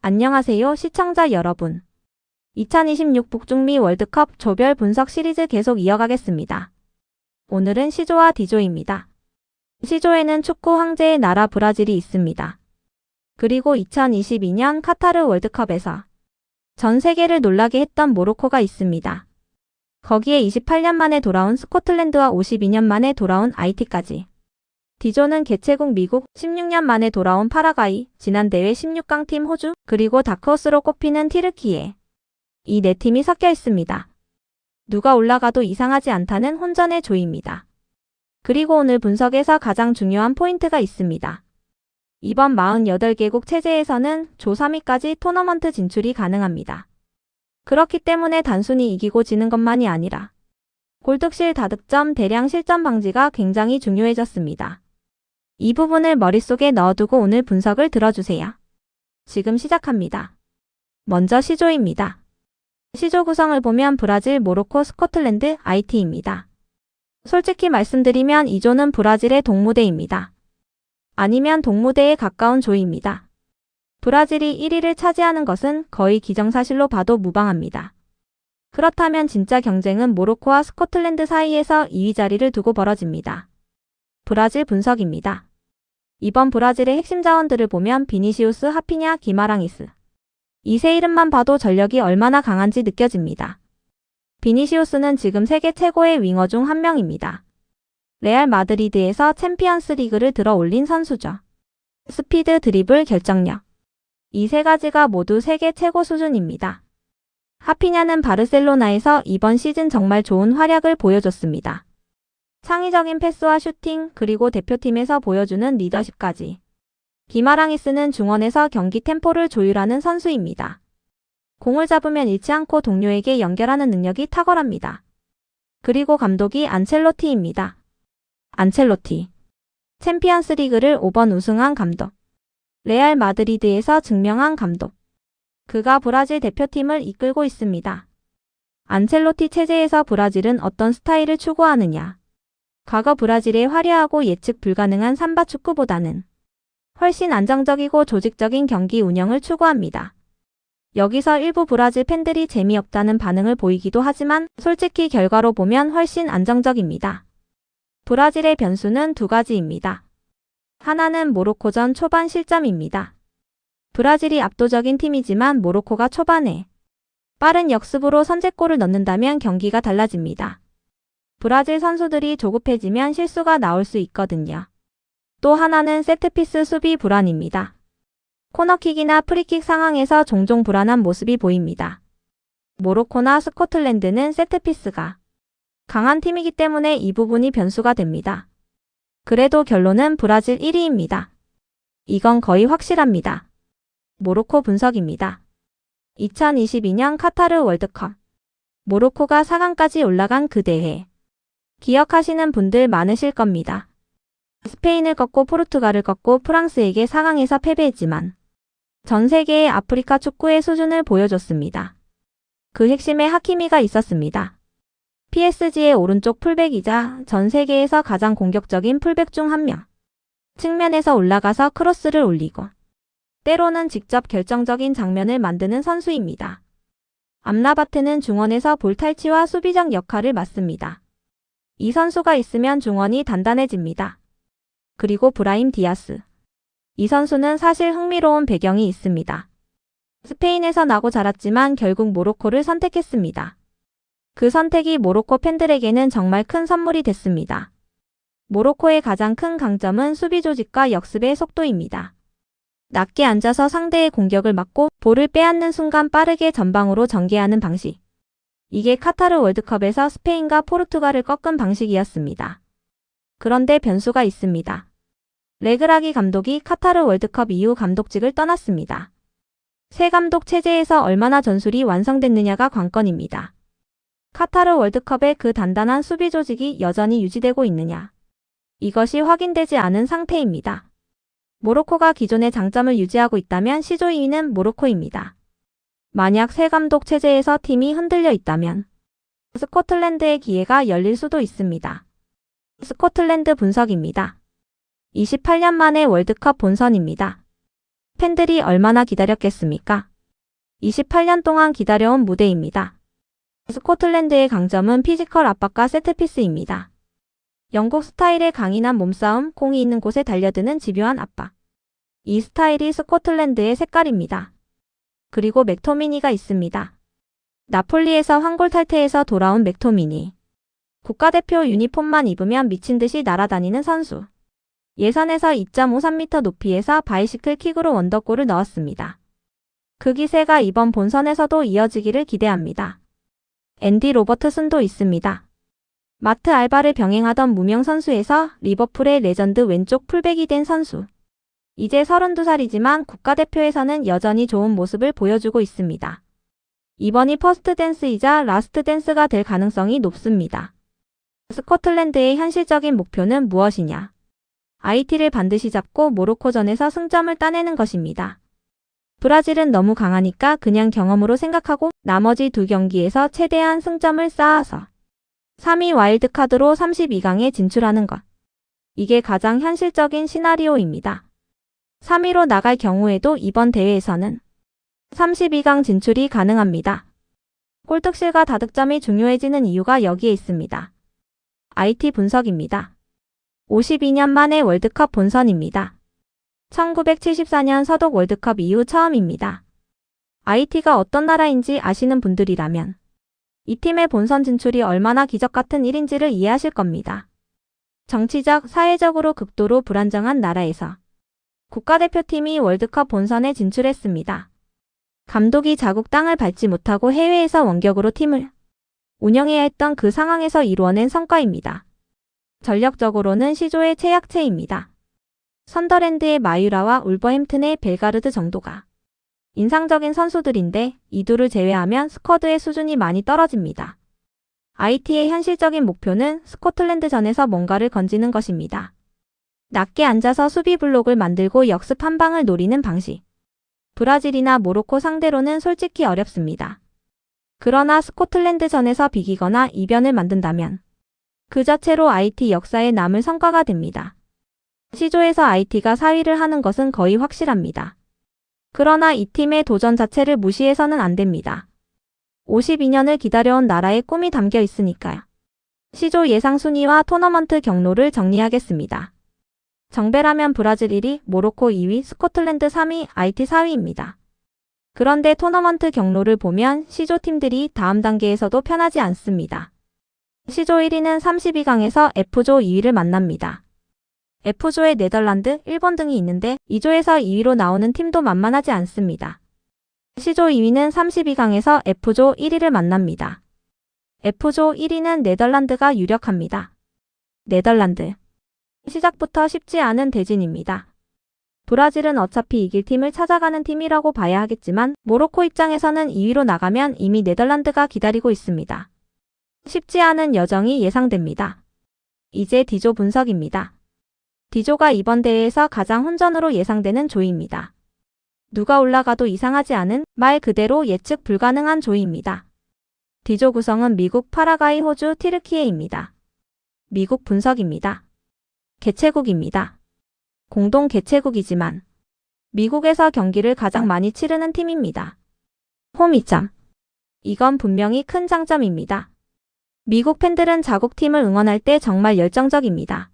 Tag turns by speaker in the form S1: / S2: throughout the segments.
S1: 안녕하세요, 시청자 여러분. 2026 북중미 월드컵 조별 분석 시리즈 계속 이어가겠습니다. 오늘은 C조와 D조입니다. C조에는 축구 황제의 나라 브라질이 있습니다. 그리고 2022년 카타르 월드컵에서 전 세계를 놀라게 했던 모로코가 있습니다. 거기에 28년 만에 돌아온 스코틀랜드와 52년 만에 돌아온 하이티까지. D조는 개최국 미국, 16년 만에 돌아온 파라과이, 지난 대회 16강 팀 호주, 그리고 다크호스로 꼽히는 튀르키예. 이 네 팀이 섞여 있습니다. 누가 올라가도 이상하지 않다는 혼전의 조입니다. 그리고 오늘 분석에서 가장 중요한 포인트가 있습니다. 이번 48개국 체제에서는 조 3위까지 토너먼트 진출이 가능합니다. 그렇기 때문에 단순히 이기고 지는 것만이 아니라 골득실 다득점 대량 실점 방지가 굉장히 중요해졌습니다. 이 부분을 머릿속에 넣어두고 오늘 분석을 들어주세요. 지금 시작합니다. 먼저 C조입니다. C조 구성을 보면 브라질, 모로코, 스코틀랜드, 하이티입니다. 솔직히 말씀드리면 이 조는 브라질의 동무대입니다. 아니면 동무대에 가까운 조입니다. 브라질이 1위를 차지하는 것은 거의 기정사실로 봐도 무방합니다. 그렇다면 진짜 경쟁은 모로코와 스코틀랜드 사이에서 2위 자리를 두고 벌어집니다. 브라질 분석입니다. 이번 브라질의 핵심 자원들을 보면 비니시우스, 하피냐, 기마랑이스. 이 세 이름만 봐도 전력이 얼마나 강한지 느껴집니다. 비니시우스는 지금 세계 최고의 윙어 중 한 명입니다. 레알 마드리드에서 챔피언스 리그를 들어 올린 선수죠. 스피드, 드리블, 결정력. 이 세 가지가 모두 세계 최고 수준입니다. 하피냐는 바르셀로나에서 이번 시즌 정말 좋은 활약을 보여줬습니다. 창의적인 패스와 슈팅, 그리고 대표팀에서 보여주는 리더십까지. 기마랑이스는 중원에서 경기 템포를 조율하는 선수입니다. 공을 잡으면 잃지 않고 동료에게 연결하는 능력이 탁월합니다. 그리고 감독이 안첼로티입니다. 안첼로티. 챔피언스 리그를 5번 우승한 감독. 레알 마드리드에서 증명한 감독. 그가 브라질 대표팀을 이끌고 있습니다. 안첼로티 체제에서 브라질은 어떤 스타일을 추구하느냐? 과거 브라질의 화려하고 예측 불가능한 삼바 축구보다는 훨씬 안정적이고 조직적인 경기 운영을 추구합니다. 여기서 일부 브라질 팬들이 재미없다는 반응을 보이기도 하지만 솔직히 결과로 보면 훨씬 안정적입니다. 브라질의 변수는 두 가지입니다. 하나는 모로코전 초반 실점입니다. 브라질이 압도적인 팀이지만 모로코가 초반에 빠른 역습으로 선제골을 넣는다면 경기가 달라집니다. 브라질 선수들이 조급해지면 실수가 나올 수 있거든요. 또 하나는 세트피스 수비 불안입니다. 코너킥이나 프리킥 상황에서 종종 불안한 모습이 보입니다. 모로코나 스코틀랜드는 세트피스가 강한 팀이기 때문에 이 부분이 변수가 됩니다. 그래도 결론은 브라질 1위입니다. 이건 거의 확실합니다. 모로코 분석입니다. 2022년 카타르 월드컵. 모로코가 4강까지 올라간 그 대회. 기억하시는 분들 많으실 겁니다. 스페인을 꺾고 포르투갈을 꺾고 프랑스에게 4강에서 패배했지만 전 세계의 아프리카 축구의 수준을 보여줬습니다. 그 핵심에 하키미가 있었습니다. PSG의 오른쪽 풀백이자 전 세계에서 가장 공격적인 풀백 중 한 명. 측면에서 올라가서 크로스를 올리고 때로는 직접 결정적인 장면을 만드는 선수입니다. 암라바트는 중원에서 볼 탈취와 수비적 역할을 맡습니다. 이 선수가 있으면 중원이 단단해집니다. 그리고 브라임 디아스. 이 선수는 사실 흥미로운 배경이 있습니다. 스페인에서 나고 자랐지만 결국 모로코를 선택했습니다. 그 선택이 모로코 팬들에게는 정말 큰 선물이 됐습니다. 모로코의 가장 큰 강점은 수비 조직과 역습의 속도입니다. 낮게 앉아서 상대의 공격을 막고 볼을 빼앗는 순간 빠르게 전방으로 전개하는 방식. 이게 카타르 월드컵에서 스페인과 포르투갈을 꺾은 방식이었습니다. 그런데 변수가 있습니다. 레그라기 감독이 카타르 월드컵 이후 감독직을 떠났습니다. 새 감독 체제에서 얼마나 전술이 완성됐느냐가 관건입니다. 카타르 월드컵의 그 단단한 수비 조직이 여전히 유지되고 있느냐. 이것이 확인되지 않은 상태입니다. 모로코가 기존의 장점을 유지하고 있다면 C조 2위는 모로코입니다. 만약 새 감독 체제에서 팀이 흔들려 있다면 스코틀랜드의 기회가 열릴 수도 있습니다. 스코틀랜드 분석입니다. 28년 만에 월드컵 본선입니다. 팬들이 얼마나 기다렸겠습니까? 28년 동안 기다려온 무대입니다. 스코틀랜드의 강점은 피지컬 압박과 세트피스입니다. 영국 스타일의 강인한 몸싸움, 공이 있는 곳에 달려드는 집요한 압박. 이 스타일이 스코틀랜드의 색깔입니다. 그리고 맥토미니가 있습니다. 나폴리에서 황골 탈퇴해서 돌아온 맥토미니. 국가대표 유니폼만 입으면 미친듯이 날아다니는 선수. 예선에서 2.53m 높이에서 바이시클 킥으로 원더골을 넣었습니다. 그 기세가 이번 본선에서도 이어지기를 기대합니다. 앤디 로버트슨도 있습니다. 마트 알바를 병행하던 무명 선수에서 리버풀의 레전드 왼쪽 풀백이 된 선수. 이제 32살이지만 국가대표에서는 여전히 좋은 모습을 보여주고 있습니다. 이번이 퍼스트 댄스이자 라스트 댄스가 될 가능성이 높습니다. 스코틀랜드의 현실적인 목표는 무엇이냐? IT를 반드시 잡고 모로코전에서 승점을 따내는 것입니다. 브라질은 너무 강하니까 그냥 경험으로 생각하고 나머지 두 경기에서 최대한 승점을 쌓아서 3위 와일드카드로 32강에 진출하는 것. 이게 가장 현실적인 시나리오입니다. 3위로 나갈 경우에도 이번 대회에서는 32강 진출이 가능합니다. 골득실과 다득점이 중요해지는 이유가 여기에 있습니다. IT 분석입니다. 52년 만에 월드컵 본선입니다. 1974년 서독 월드컵 이후 처음입니다. IT가 어떤 나라인지 아시는 분들이라면 이 팀의 본선 진출이 얼마나 기적 같은 일인지를 이해하실 겁니다. 정치적, 사회적으로 극도로 불안정한 나라에서 국가대표팀이 월드컵 본선에 진출했습니다. 감독이 자국 땅을 밟지 못하고 해외에서 원격으로 팀을 운영해야 했던 그 상황에서 이루어낸 성과입니다. 전력적으로는 C조의 최약체입니다. 선더랜드의 마유라와 울버햄튼의 벨가르드 정도가 인상적인 선수들인데 이 둘을 제외하면 스쿼드의 수준이 많이 떨어집니다. IT의 현실적인 목표는 스코틀랜드전에서 뭔가를 건지는 것입니다. 낮게 앉아서 수비 블록을 만들고 역습 한 방을 노리는 방식. 브라질이나 모로코 상대로는 솔직히 어렵습니다. 그러나 스코틀랜드전에서 비기거나 이변을 만든다면 그 자체로 IT 역사에 남을 성과가 됩니다. C조에서 IT가 4위를 하는 것은 거의 확실합니다. 그러나 이 팀의 도전 자체를 무시해서는 안 됩니다. 52년을 기다려온 나라의 꿈이 담겨 있으니까요. C조 예상 순위와 토너먼트 경로를 정리하겠습니다. 정배라면 브라질 1위, 모로코 2위, 스코틀랜드 3위, IT 4위입니다. 그런데 토너먼트 경로를 보면 C조 팀들이 다음 단계에서도 편하지 않습니다. C조 1위는 32강에서 F조 2위를 만납니다. F조에 네덜란드, 일본 등이 있는데 2조에서 2위로 나오는 팀도 만만하지 않습니다. C조 2위는 32강에서 F조 1위를 만납니다. F조 1위는 네덜란드가 유력합니다. 네덜란드. 시작부터 쉽지 않은 대진입니다. 브라질은 어차피 이길 팀을 찾아가는 팀이라고 봐야 하겠지만 모로코 입장에서는 2위로 나가면 이미 네덜란드가 기다리고 있습니다. 쉽지 않은 여정이 예상됩니다. 이제 D조 분석입니다. D조가 이번 대회에서 가장 혼전으로 예상되는 조입니다. 누가 올라가도 이상하지 않은 말 그대로 예측 불가능한 조입니다. D조 구성은 미국, 파라과이, 호주, 튀르키예입니다. 미국 분석입니다. 개최국입니다. 공동 개최국이지만 미국에서 경기를 가장 많이 치르는 팀입니다. 홈 이점. 이건 분명히 큰 장점입니다. 미국 팬들은 자국 팀을 응원할 때 정말 열정적입니다.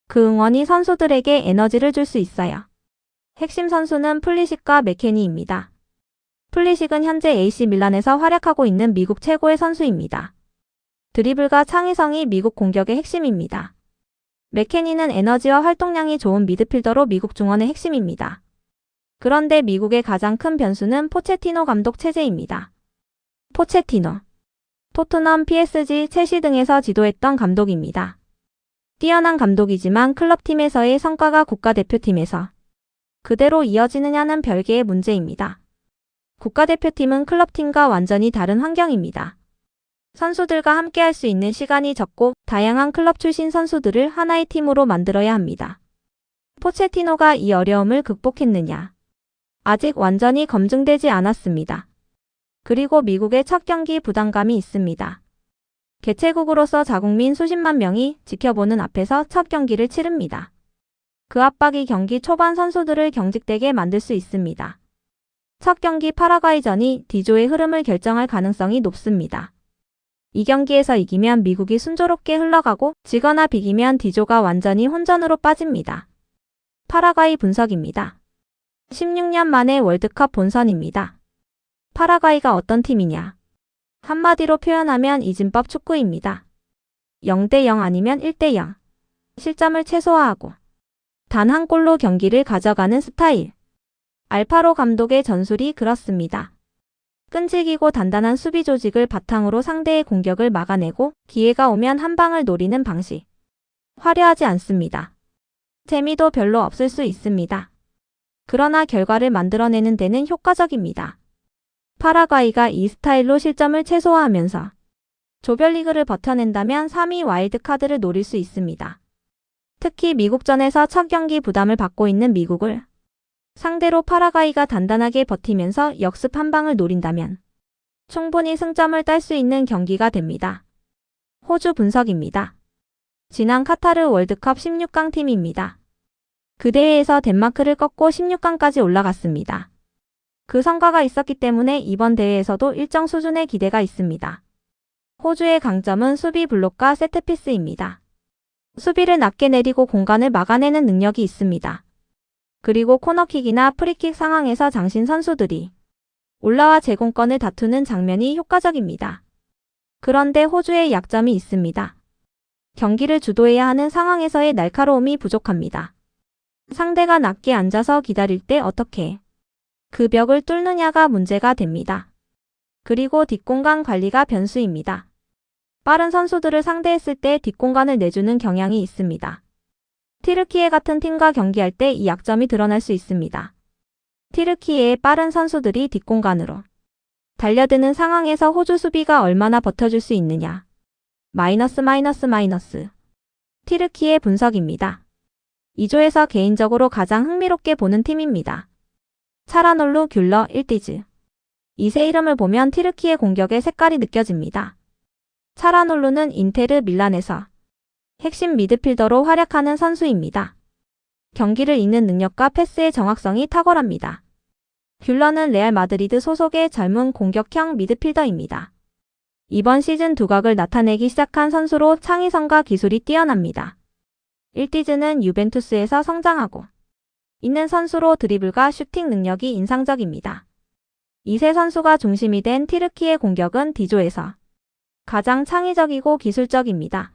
S1: 그 응원이 선수들에게 에너지를 줄 수 있어요. 핵심 선수는 플리식과 맥케니입니다. 플리식은 현재 AC 밀란에서 활약하고 있는 미국 최고의 선수입니다. 드리블과 창의성이 미국 공격의 핵심입니다. 맥케니는 에너지와 활동량이 좋은 미드필더로 미국 중원의 핵심입니다. 그런데 미국의 가장 큰 변수는 포체티노 감독 체제입니다. 포체티노. 토트넘, PSG, 첼시 등에서 지도했던 감독입니다. 뛰어난 감독이지만 클럽팀에서의 성과가 국가대표팀에서 그대로 이어지느냐는 별개의 문제입니다. 국가대표팀은 클럽팀과 완전히 다른 환경입니다. 선수들과 함께할 수 있는 시간이 적고 다양한 클럽 출신 선수들을 하나의 팀으로 만들어야 합니다. 포체티노가 이 어려움을 극복했느냐? 아직 완전히 검증되지 않았습니다. 그리고 미국의 첫 경기 부담감이 있습니다. 개최국으로서 자국민 수십만 명이 지켜보는 앞에서 첫 경기를 치릅니다. 그 압박이 경기 초반 선수들을 경직되게 만들 수 있습니다. 첫 경기 파라과이전이 D조의 흐름을 결정할 가능성이 높습니다. 이 경기에서 이기면 미국이 순조롭게 흘러가고 지거나 비기면 D조가 완전히 혼전으로 빠집니다. 파라과이 분석입니다. 16년 만에 월드컵 본선입니다. 파라과이가 어떤 팀이냐? 한마디로 표현하면 이진법 축구입니다. 0대0 아니면 1대0. 실점을 최소화하고 단 한 골로 경기를 가져가는 스타일. 알파로 감독의 전술이 그렇습니다. 끈질기고 단단한 수비 조직을 바탕으로 상대의 공격을 막아내고 기회가 오면 한 방을 노리는 방식. 화려하지 않습니다. 재미도 별로 없을 수 있습니다. 그러나 결과를 만들어내는 데는 효과적입니다. 파라과이가 이 스타일로 실점을 최소화하면서 조별리그를 버텨낸다면 3위 와일드카드를 노릴 수 있습니다. 특히 미국전에서 첫 경기 부담을 받고 있는 미국을 상대로 파라과이가 단단하게 버티면서 역습 한 방을 노린다면 충분히 승점을 딸 수 있는 경기가 됩니다. 호주 분석입니다. 지난 카타르 월드컵 16강 팀입니다. 그 대회에서 덴마크를 꺾고 16강까지 올라갔습니다. 그 성과가 있었기 때문에 이번 대회에서도 일정 수준의 기대가 있습니다. 호주의 강점은 수비 블록과 세트피스입니다. 수비를 낮게 내리고 공간을 막아내는 능력이 있습니다. 그리고 코너킥이나 프리킥 상황에서 장신 선수들이 올라와 제공권을 다투는 장면이 효과적입니다. 그런데 호주의 약점이 있습니다. 경기를 주도해야 하는 상황에서의 날카로움이 부족합니다. 상대가 낮게 앉아서 기다릴 때 어떻게 그 벽을 뚫느냐가 문제가 됩니다. 그리고 뒷공간 관리가 변수입니다. 빠른 선수들을 상대했을 때 뒷공간을 내주는 경향이 있습니다. 티르키예 같은 팀과 경기할 때 이 약점이 드러날 수 있습니다. 티르키예의 빠른 선수들이 뒷공간으로 달려드는 상황에서 호주 수비가 얼마나 버텨줄 수 있느냐. 마이너스. 티르키예 분석입니다. 2조에서 개인적으로 가장 흥미롭게 보는 팀입니다. 차라놀루 귤러 일디즈. 이 세 이름을 보면 티르키예 공격의 색깔이 느껴집니다. 차라놀루는 인테르 밀란에서 핵심 미드필더로 활약하는 선수입니다. 경기를 읽는 능력과 패스의 정확성이 탁월합니다. 귤러는 레알 마드리드 소속의 젊은 공격형 미드필더입니다. 이번 시즌 두각을 나타내기 시작한 선수로 창의성과 기술이 뛰어납니다. 일디즈는 유벤투스에서 성장하고 있는 선수로 드리블과 슈팅 능력이 인상적입니다. 이 세 선수가 중심이 된 티르키예 공격은 D조에서 가장 창의적이고 기술적입니다.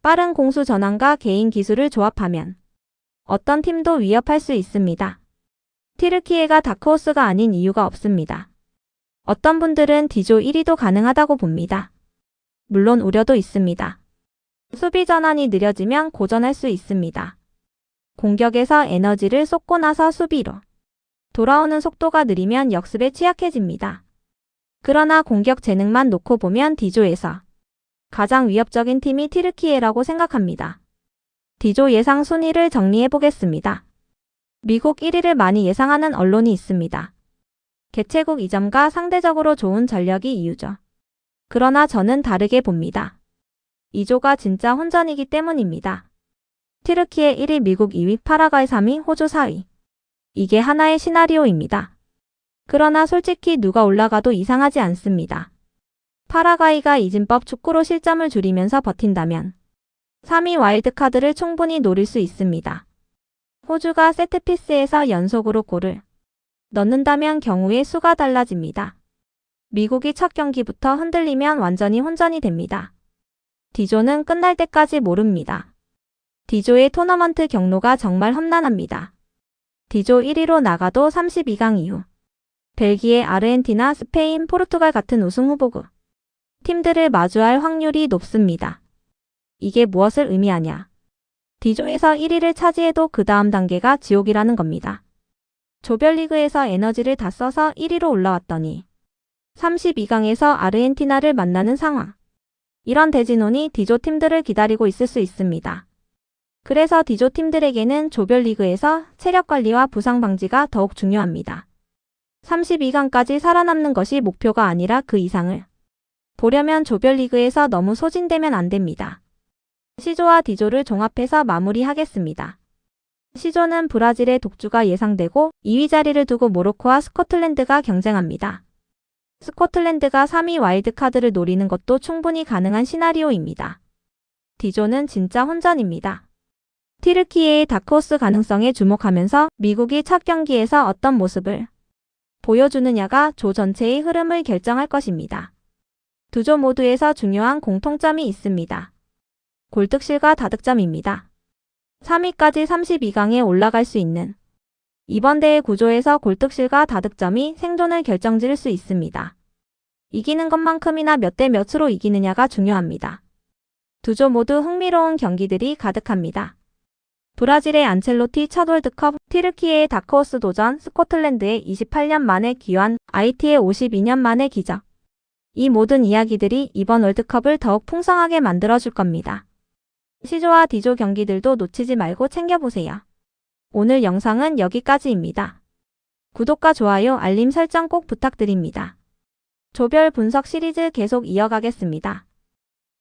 S1: 빠른 공수 전환과 개인 기술을 조합하면 어떤 팀도 위협할 수 있습니다. 티르키예가 다크호스가 아닌 이유가 없습니다. 어떤 분들은 D조 1위도 가능하다고 봅니다. 물론 우려도 있습니다. 수비 전환이 느려지면 고전할 수 있습니다. 공격에서 에너지를 쏟고 나서 수비로 돌아오는 속도가 느리면 역습에 취약해집니다. 그러나 공격 재능만 놓고 보면 D조에서 가장 위협적인 팀이 티르키예라고 생각합니다. D조 예상 순위를 정리해 보겠습니다. 미국 1위를 많이 예상하는 언론이 있습니다. 개최국 이점과 상대적으로 좋은 전력이 이유죠. 그러나 저는 다르게 봅니다. 2조가 진짜 혼전이기 때문입니다. 티르키예 1위, 미국 2위, 파라과이 3위, 호주 4위. 이게 하나의 시나리오입니다. 그러나 솔직히 누가 올라가도 이상하지 않습니다. 파라과이가 이진법 축구로 실점을 줄이면서 버틴다면 3위 와일드카드를 충분히 노릴 수 있습니다. 호주가 세트피스에서 연속으로 골을 넣는다면 경우의 수가 달라집니다. 미국이 첫 경기부터 흔들리면 완전히 혼전이 됩니다. D조는 끝날 때까지 모릅니다. D조의 토너먼트 경로가 정말 험난합니다. D조 1위로 나가도 32강 이후 벨기에, 아르헨티나, 스페인, 포르투갈 같은 우승 후보국 팀들을 마주할 확률이 높습니다. 이게 무엇을 의미하냐? D조에서 1위를 차지해도 그 다음 단계가 지옥이라는 겁니다. 조별리그에서 에너지를 다 써서 1위로 올라왔더니 32강에서 아르헨티나를 만나는 상황. 이런 대진운이 D조 팀들을 기다리고 있을 수 있습니다. 그래서 D조 팀들에게는 조별리그에서 체력 관리와 부상 방지가 더욱 중요합니다. 32강까지 살아남는 것이 목표가 아니라 그 이상을 보려면 조별리그에서 너무 소진되면 안 됩니다. C조와 D조를 종합해서 마무리하겠습니다. C조는 브라질의 독주가 예상되고 2위 자리를 두고 모로코와 스코틀랜드가 경쟁합니다. 스코틀랜드가 3위 와일드카드를 노리는 것도 충분히 가능한 시나리오입니다. D조는 진짜 혼전입니다. 튀르키예의 다크호스 가능성에 주목하면서 미국이 첫 경기에서 어떤 모습을 보여주느냐가 조 전체의 흐름을 결정할 것입니다. 두 조 모두에서 중요한 공통점이 있습니다. 골득실과 다득점입니다. 3위까지 32강에 올라갈 수 있는 이번 대회 구조에서 골득실과 다득점이 생존을 결정지을 수 있습니다. 이기는 것만큼이나 몇 대 몇으로 이기느냐가 중요합니다. 두 조 모두 흥미로운 경기들이 가득합니다. 브라질의 안첼로티 첫 월드컵, 튀르키예의 다크호스 도전, 스코틀랜드의 28년 만의 귀환, IT의 52년 만의 기적. 이 모든 이야기들이 이번 월드컵을 더욱 풍성하게 만들어줄 겁니다. C조와 D조 경기들도 놓치지 말고 챙겨보세요. 오늘 영상은 여기까지입니다. 구독과 좋아요, 알림 설정 꼭 부탁드립니다. 조별 분석 시리즈 계속 이어가겠습니다.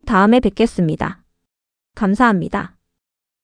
S1: 다음에 뵙겠습니다. 감사합니다.